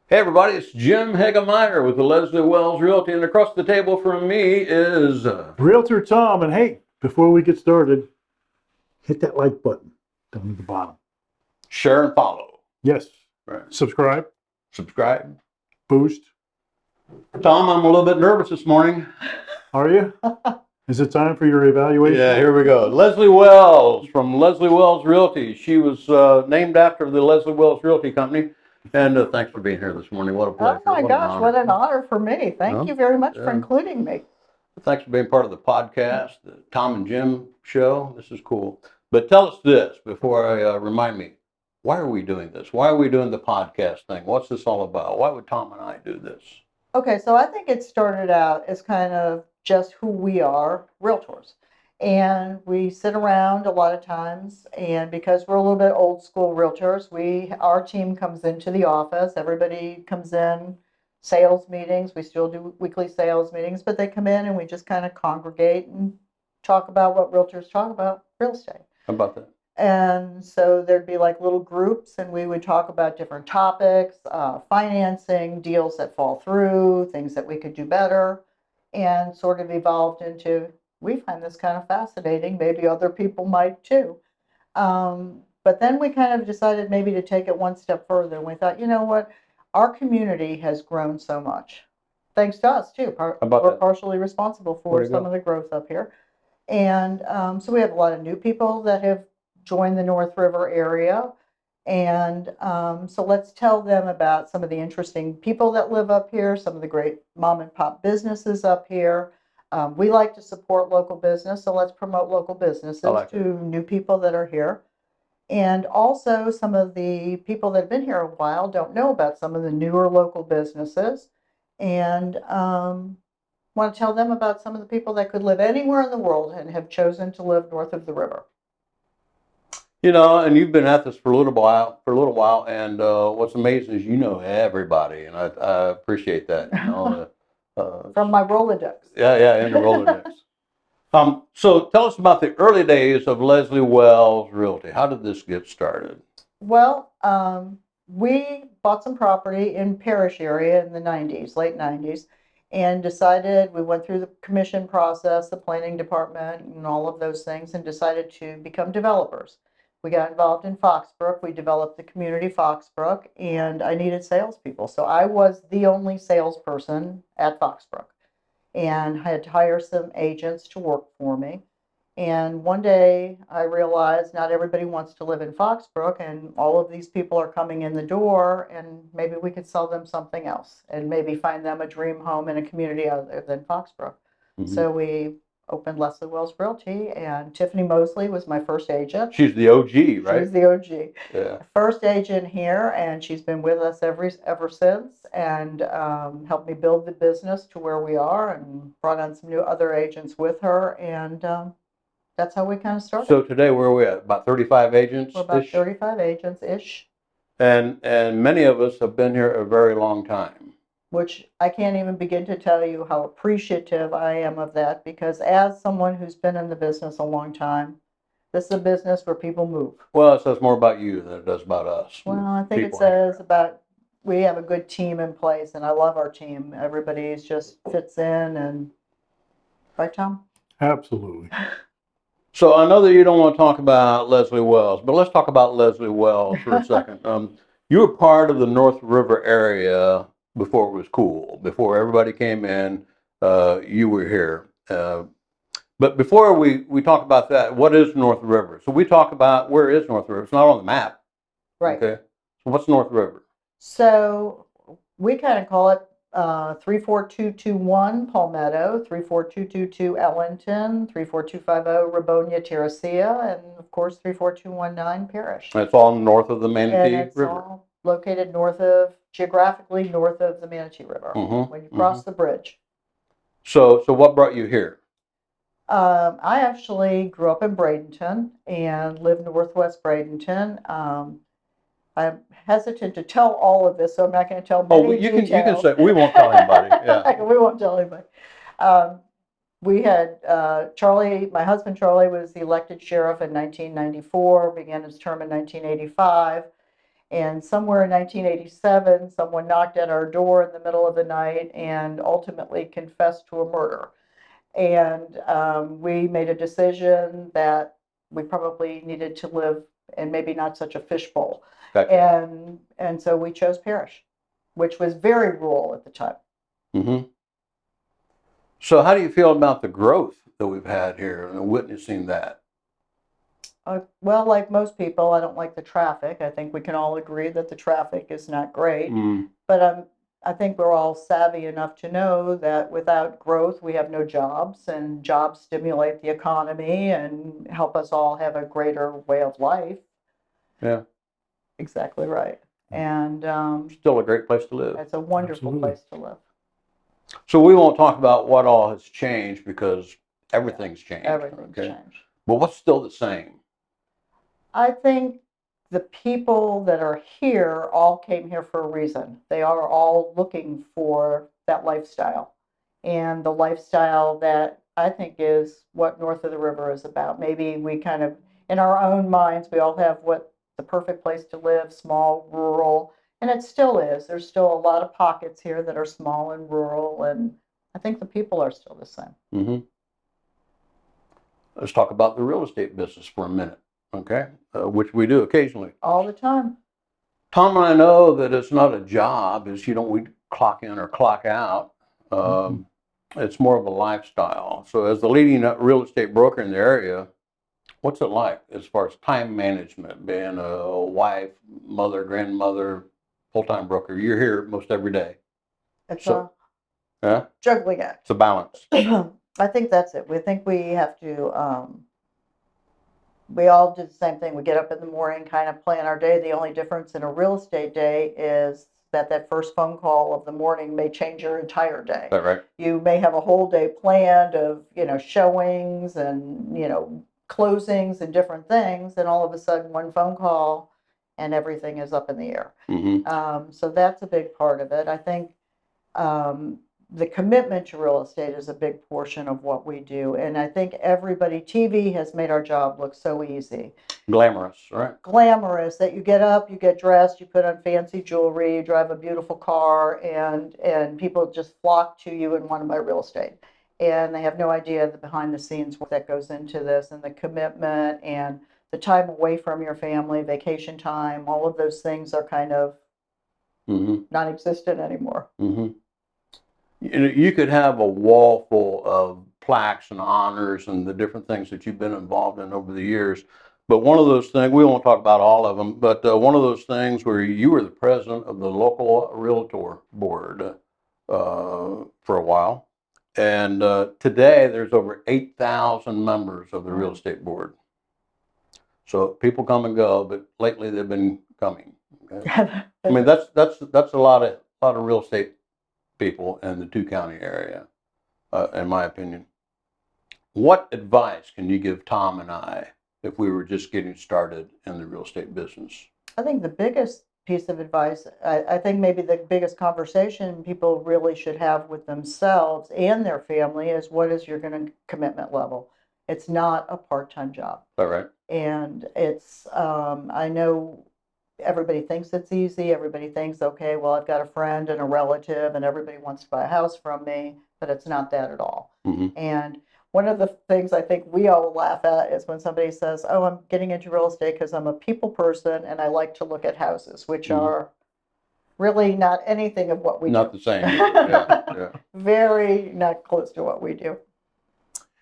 Hey everybody, it's Jim Hegemeyer with the Leslie Wells Realty, and across the table from me is Realtor Tom, and hey, before we get started, hit that like button down at the bottom. share and follow. Yes, Right. subscribe, Subscribe. boost. Tom, I'm a little bit nervous this morning. Are you? Is it time for your evaluation? Yeah, here we go. Leslie Wells from Leslie Wells Realty. She was named after the Leslie Wells Realty Company. And thanks for being here this morning. What a pleasure. Oh my What an gosh, honor. what an honor for me. Thank you very much for Yeah. including me. Thanks for being part of the podcast, the Tom and Jim show. This is cool. But tell us this before I remind me. Why are we doing this? Why are we doing the podcast thing? What's this all about? Why would Tom and I do this? Okay, so I think it started out as kind of just who we are, realtors. And we sit around a lot of times, and because we're a little bit old school realtors, our team comes into the office, everybody comes in, sales meetings, we still do weekly sales meetings, but they come in and we just kind of congregate and talk about what realtors talk about real estate. How about that? And so there'd be like little groups, and we would talk about different topics, financing, deals that fall through, things that we could do better, and sort of evolved into, we find this kind of fascinating. Maybe other people might too. But then we kind of decided maybe to take it one step further. And we thought, you know what? Our community has grown so much. Thanks to us too. We're partially responsible for some of the growth up here. And so we have a lot of new people that have joined the North River area. And so let's tell them about some of the interesting people that live up here, some of the great mom and pop businesses up here. We like to support local business, so let's promote local businesses to new people that are here. And also, some of the people that have been here a while don't know about some of the newer local businesses. And want to tell them about some of the people that could live anywhere in the world and have chosen to live north of the river. You know, and you've been at this for a little while, and what's amazing is you know everybody, and I appreciate that. You know, From my Rolodex. Yeah, in the Rolodex. So tell us about the early days of Leslie Wells Realty. How did this get started? Well, we bought some property in Parrish area in the 90s, late 90s, and decided, we went through the commission process, the planning department, and all of those things, and decided to become developers. We got involved in Foxbrook. We developed the community Foxbrook, and I needed salespeople. So I was the only salesperson at Foxbrook, and I had to hire some agents to work for me. And one day I realized not everybody wants to live in Foxbrook, and all of these people are coming in the door, and maybe we could sell them something else and maybe find them a dream home in a community other than Foxbrook. Mm-hmm. So we opened Leslie Wells Realty, and Tiffany Mosley was my first agent. She's the OG, right? She's the OG. Yeah. First agent here, and she's been with us ever since, and helped me build the business to where we are, and brought on some new other agents with her, and that's how we kind of started. So today, where are we at? About 35 agents? We're about 35 agents-ish. And many of us have been here a very long time. Which I can't even begin to tell you how appreciative I am of that, because as someone who's been in the business a long time, this is a business where people move. Well, it says more about you than it does about us. Well, I think it says about, we have a good team in place, and I love our team. Everybody's just fits in, and right, Tom? Absolutely. So I know that you don't want to talk about Leslie Wells, but let's talk about Leslie Wells for a second. You were part of the North River area before it was cool. Before everybody came in, you were here. But before we talk about that, what is North River? So we talk about, where is North River? It's not on the map. Right. Okay. So what's North River? So we kind of call it 34221 Palmetto, 34222 Ellington, 34250 Rabonia Terracea, and of course 34219 Parrish. It's all north of the Manatee and it's River. All located geographically north of the Manatee River, when you cross the bridge. So what brought you here? I actually grew up in Bradenton and lived northwest Bradenton. I'm hesitant to tell all of this, so I'm not going to tell many details. You can say, we won't tell anybody. Yeah. We won't tell anybody. We had Charlie, my husband Charlie was the elected sheriff in 1994, began his term in 1985. And somewhere in 1987, someone knocked at our door in the middle of the night and ultimately confessed to a murder. And we made a decision that we probably needed to live in maybe not such a fishbowl. Gotcha. And so we chose Parrish, which was very rural at the time. Hmm. So how do you feel about the growth that we've had here and witnessing that? Well, like most people, I don't like the traffic. I think we can all agree that the traffic is not great. Mm, But I think we're all savvy enough to know that without growth, we have no jobs, and jobs stimulate the economy and help us all have a greater way of life. yeah, Exactly right. And still a great place to live. it's a wonderful Absolutely. place to live. So we won't talk about what all has changed because everything's changed. Everything's Okay. changed. But what's still the same? I think the people that are here all came here for a reason. They are all looking for that lifestyle. And the lifestyle that I think is what North of the River is about. Maybe we kind of, in our own minds, we all have what the perfect place to live, small, rural, and it still is. There's still a lot of pockets here that are small and rural, and I think the people are still the same. Hmm. Let's talk about the real estate business for a minute, okay? Which we do occasionally. All the time. Tom and I know that it's not a job, we clock in or clock out. It's more of a lifestyle. So as the leading real estate broker in the area, what's it like as far as time management, being a wife, mother, grandmother, full-time broker? You're here most every day. It's So- a Yeah, juggling act. it's a balance. I think that's it. We think we have to, we all do the same thing. We get up in the morning, kind of plan our day. The only difference in a real estate day is that first phone call of the morning may change your entire day. Is that right? You may have a whole day planned of, showings and, closings and different things, and all of a sudden one phone call and everything is up in the air. Mm-hmm. So that's a big part of it. I think the commitment to real estate is a big portion of what we do. And I think TV has made our job look so easy. Glamorous, right? Glamorous, that you get up, you get dressed, you put on fancy jewelry, you drive a beautiful car, and people just flock to you and want to buy real estate. And they have no idea the behind the scenes work that goes into this, and the commitment and the time away from your family, vacation time, all of those things are kind of Mm-hmm. non-existent anymore. Mm-hmm. You could have a wall full of plaques and honors and the different things that you've been involved in over the years. But one of those things, we won't talk about all of them, but one of those things where you were the president of the local realtor board for a while. And today there's over 8,000 members of the real estate board. So people come and go, but lately they've been coming. Okay? I mean, that's a lot of real estate people in the 2-county area, in my opinion. What advice can you give Tom and I if we were just getting started in the real estate business? I think the biggest piece of advice, I think maybe the biggest conversation people really should have with themselves and their family is, what is your commitment level? It's not a part-time job. All right. And it's, I know everybody thinks it's easy. Everybody thinks, okay, well, I've got a friend and a relative and everybody wants to buy a house from me, but it's not that at all. Mm-hmm. And one of the things I think we all laugh at is when somebody says, oh, I'm getting into real estate because I'm a people person and I like to look at houses, which are really not anything of what we Not do. the same. Yeah, yeah. Very not close to what we do.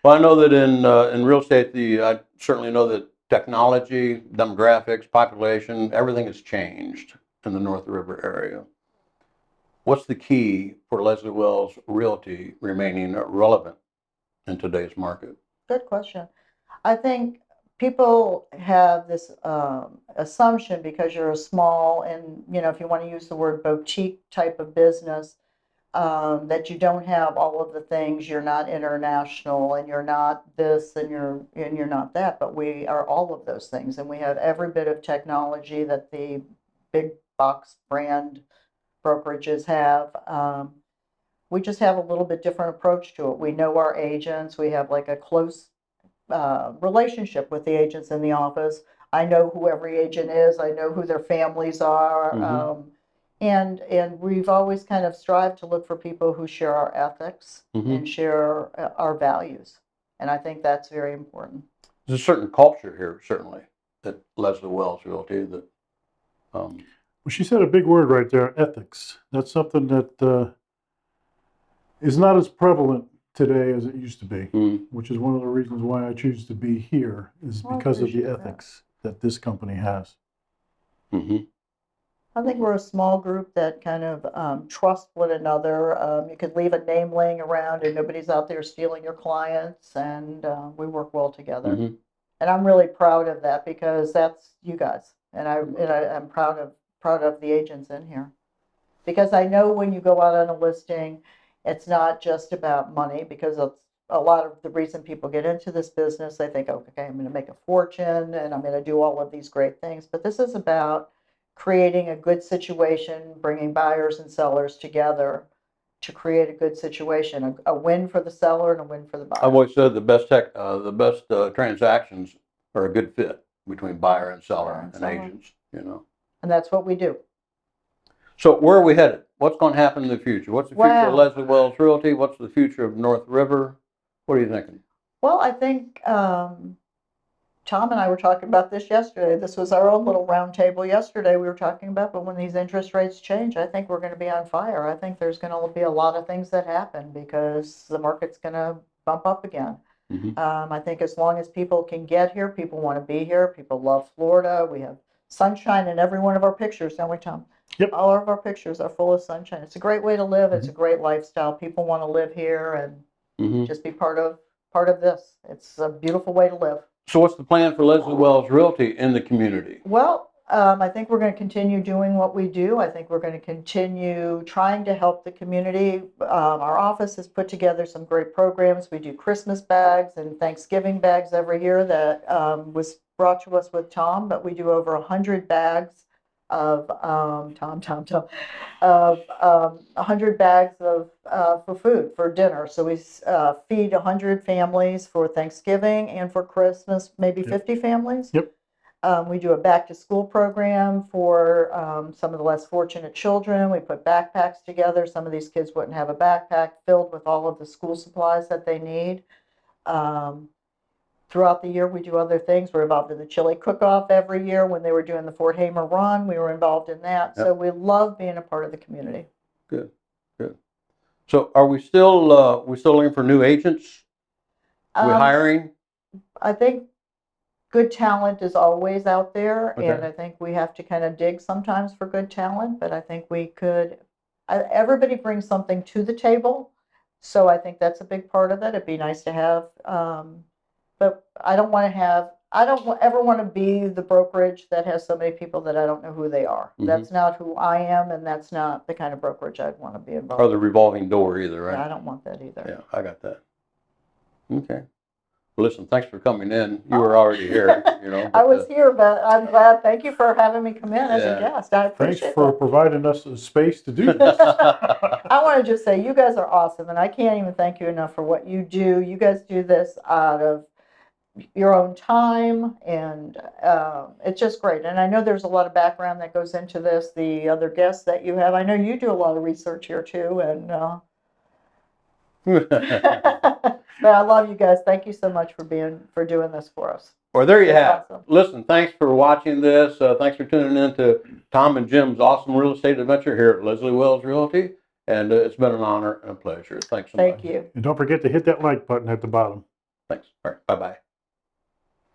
Well, I know that in real estate, I certainly know that technology, demographics, population, everything has changed in the North River area. What's the key for Leslie Wells Realty remaining relevant in today's market? Good question. I think people have this assumption because you're a small and, if you want to use the word boutique type of business, that you don't have all of the things. You're not international and you're not this and you're not that, but we are all of those things. And we have every bit of technology that the big box brand brokerages have. We just have a little bit different approach to it. We know our agents. We have like a close relationship with the agents in the office. I know who every agent is. I know who their families are. Mhm. And we've always kind of strived to look for people who share our ethics Mhm. and share our values. And I think that's very important. There's a certain culture here, certainly, at Leslie Wells Realty that, Well, she said a big word right there, ethics. That's something that is not as prevalent today as it used to be, mm, which is one of the reasons why I choose to be here, is Well, I because of the appreciate that. ethics that this company has. mhm. I think we're a small group that kind of trust one another. You could leave a name laying around and nobody's out there stealing your clients, and we work well together. Mhm. And I'm really proud of that because that's you guys, I'm proud of the agents in here, because I know when you go out on a listing, it's not just about money, because it's a lot of the reason people get into this business. They think, okay, I'm going to make a fortune and I'm going to do all of these great things, but this is about creating a good situation, bringing buyers and sellers together to create a good situation, a win for the seller and a win for the buyer. I've always said the best transactions are a good fit between buyer and seller Buyer and and seller. agents, you know. And that's what we do. So where are we headed? What's going to happen in the future? What's the future of Wow. Leslie Wells Realty? What's the future of North River? What are you thinking? Well, I think Tom and I were talking about this yesterday. This was our own little round table yesterday. We were talking about, but when these interest rates change, I think we're going to be on fire. I think there's going to be a lot of things that happen because the market's going to bump up again. Mhm. I think as long as people can get here, people want to be here. People love Florida. We have sunshine in every one of our pictures, don't we, Tom? Yep. All of our pictures are full of sunshine. It's a great way to live. It's a great lifestyle. People want to live here and Mhm. just be part of this. It's a beautiful way to live. So what's the plan for Leslie Wells Realty in the community? Well, I think we're going to continue doing what we do. I think we're going to continue trying to help the community. Our office has put together some great programs. We do Christmas bags and Thanksgiving bags every year that was brought to us with Tom, but we do over 100 bags of of 100 bags of for food for dinner. So we feed 100 families for Thanksgiving and for Christmas, maybe Yep. 50 families. Yep. We do a back to school program for some of the less fortunate children. We put backpacks together. Some of these kids wouldn't have a backpack filled with all of the school supplies that they need. Throughout the year, we do other things. We're involved in the chili cook-off every year. When they were doing the Fort Hamer run, we were involved in that. Yep. So we love being a part of the community. Good, good. So are we still looking for new agents? We hiring? I think good talent is always out there, Okay. and I think we have to kind of dig sometimes for good talent, but I think we could, everybody brings something to the table, so I think that's a big part of it. It'd be nice to have, but I don't ever want to be the brokerage that has so many people that I don't know who they are. Mhm. That's not who I am, and that's not the kind of brokerage I'd want to be involved Or in. the revolving door either, right? Yeah, I don't want that either. Yeah, I got that. Okay. Well, listen, thanks for coming in. You were already here, you know. I but, was here, but I'm glad. Thank you for having me come in as a Yeah. guest. I Thanks appreciate for that. providing us a space to do this. I want to just say you guys are awesome, and I can't even thank you enough for what you do. You guys do this out of your own time, and it's just great. And I know there's a lot of background that goes into this. The other guests that you have, I know you do a lot of research here too, and but I love you guys. Thank you so much for doing this for us. Well, there you It's have. awesome. Listen, thanks for watching this. Thanks for tuning in to Tom and Jim's awesome real estate adventure here at Leslie Wells Realty. And it's been an honor and a pleasure. Thanks so much. Thank you. And don't forget to hit that like button at the bottom. Thanks. All right. Bye-bye.